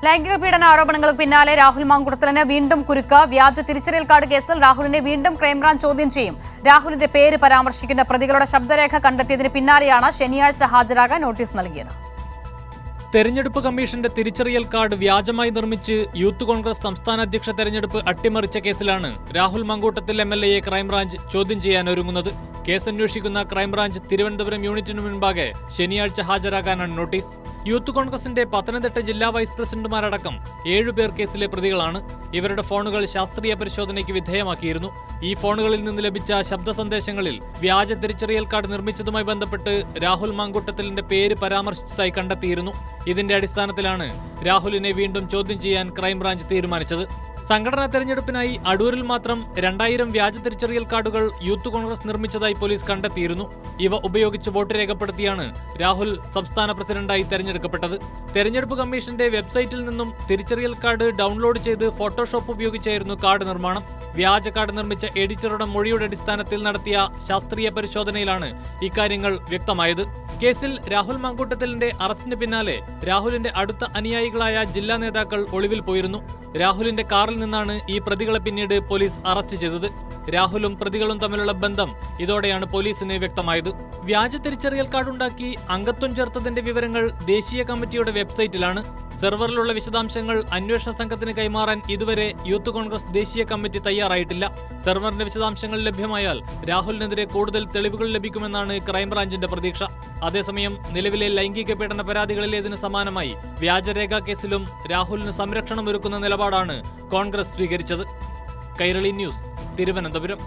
ലൈംഗിക പീഡന ആരോപണങ്ങൾക്ക് പിന്നാലെ രാഹുൽ മാങ്കുട്ടത്തിലിന് വീണ്ടും കുരുക്ക്. വ്യാജ തിരിച്ചറിയൽ കാർഡ് കേസിൽ രാഹുലിനെ വീണ്ടും ക്രൈംബ്രാഞ്ച് ചോദ്യം ചെയ്യും. രാഹുലിന്റെ പേര് പരാമർശിക്കുന്ന പ്രതികളുടെ ശബ്ദരേഖ കണ്ടെത്തിയതിന് പിന്നാലെയാണ് ശനിയാഴ്ച ഹാജരാകാൻ നോട്ടീസ് നൽകിയത്. തെരഞ്ഞെടുപ്പ് കമ്മീഷന്റെ തിരിച്ചറിയൽ കാർഡ് വ്യാജമായി നിർമ്മിച്ച് യൂത്ത് കോൺഗ്രസ് സംസ്ഥാന അധ്യക്ഷ തെരഞ്ഞെടുപ്പ് അട്ടിമറിച്ച കേസിലാണ് രാഹുൽ മാങ്കൂട്ടത്തിൽ MLAയെ ക്രൈംബ്രാഞ്ച് ചോദ്യം ചെയ്യാൻ ഒരുങ്ങുന്നത്. കേസ് അന്വേഷിക്കുന്ന ക്രൈംബ്രാഞ്ച് തിരുവനന്തപുരം യൂണിറ്റിനു മുൻപാകെ ശനിയാഴ്ച ഹാജരാകാനാണ് നോട്ടീസ്. യൂത്ത് കോൺഗ്രസിന്റെ പത്തനംതിട്ട ജില്ലാ വൈസ് പ്രസിഡന്റുമാരടക്കം 7 പേർ കേസിലെ പ്രതികളാണ്. ഇവരുടെ ഫോണുകൾ ശാസ്ത്രീയ പരിശോധനയ്ക്ക് വിധേയമാക്കിയിരുന്നു. ഈ ഫോണുകളിൽ നിന്ന് ലഭിച്ച ശബ്ദ സന്ദേശങ്ങളിൽ വ്യാജ തിരിച്ചറിയൽ കാർഡ് നിർമ്മിച്ചതുമായി ബന്ധപ്പെട്ട് രാഹുൽ മാങ്കൂട്ടത്തിലിന്റെ പേര് പരാമർശിച്ചതായി കണ്ടെത്തിയിരുന്നു. ഇതിന്റെ അടിസ്ഥാനത്തിലാണ് രാഹുലിനെ വീണ്ടും ചോദ്യം ചെയ്യാൻ ക്രൈംബ്രാഞ്ച് തീരുമാനിച്ചത്. സംഘടനാ തെരഞ്ഞെടുപ്പിനായി അടൂരിൽ മാത്രം 2000 വ്യാജ തിരിച്ചറിയൽ കാർഡുകൾ യൂത്ത് കോൺഗ്രസ് നിർമ്മിച്ചതായി പോലീസ് കണ്ടെത്തിയിരുന്നു. ഇവ ഉപയോഗിച്ച് വോട്ട് രേഖപ്പെടുത്തിയാണ് രാഹുൽ സംസ്ഥാന പ്രസിഡന്റായി തെരഞ്ഞെടുക്കപ്പെട്ടത്. തെരഞ്ഞെടുപ്പ് കമ്മീഷന്റെ വെബ്സൈറ്റിൽ നിന്നും തിരിച്ചറിയൽ കാർഡ് ഡൗൺലോഡ് ചെയ്ത് ഫോട്ടോഷോപ്പ് ഉപയോഗിച്ചായിരുന്നു കാർഡ് നിർമ്മാണം. വ്യാജ കാർഡ് നിർമ്മിച്ച എഡിറ്ററുടെ മൊഴിയുടെ അടിസ്ഥാനത്തിൽ നടത്തിയ ശാസ്ത്രീയ പരിശോധനയിലാണ് ഇക്കാര്യങ്ങൾ വ്യക്തമായത്. കേസിൽ രാഹുൽ മാങ്കൂട്ടത്തിലിന്റെ അറസ്റ്റിന് പിന്നാലെ രാഹുലിന്റെ അടുത്ത അനുയായികളായ ജില്ലാ നേതാക്കൾ ഒളിവിൽ പോയിരുന്നു. രാഹുലിന്റെ കാറിൽ നിന്നാണ് ഈ പ്രതികളെ പിന്നീട് പോലീസ് അറസ്റ്റ് ചെയ്തത്. രാഹുലും പ്രതികളും തമ്മിലുള്ള ബന്ധം ഇതോടെയാണ് പോലീസിന് വ്യക്തമായത്. വ്യാജ തിരിച്ചറിയൽ കാർഡ് ഉണ്ടാക്കി അംഗത്വം ചേർത്തതിന്റെ വിവരങ്ങൾ ദേശീയ കമ്മിറ്റിയുടെ വെബ്സൈറ്റിലാണ്. സെർവറിലുള്ള വിശദാംശങ്ങൾ അന്വേഷണ സംഘത്തിന് കൈമാറാൻ ഇതുവരെ യൂത്ത് കോൺഗ്രസ് ദേശീയ കമ്മിറ്റി തയ്യാറായിട്ടില്ല. സെർവറിന്റെ വിശദാംശങ്ങൾ ലഭ്യമായാൽ രാഹുലിനെതിരെ കൂടുതൽ തെളിവുകൾ ലഭിക്കുമെന്നാണ് ക്രൈംബ്രാഞ്ചിന്റെ പ്രതീക്ഷ. അതേസമയം നിലവിലെ ലൈംഗിക പീഡന പരാതികളിലേതിന് സമാനമായി വ്യാജരേഖാ കേസിലും രാഹുലിന് സംരക്ഷണം ഒരുക്കുന്ന നിലപാടാണ് കോൺഗ്രസ് സ്വീകരിച്ചത്. കൈരളി ന്യൂസ്, തിരുവനന്തപുരം.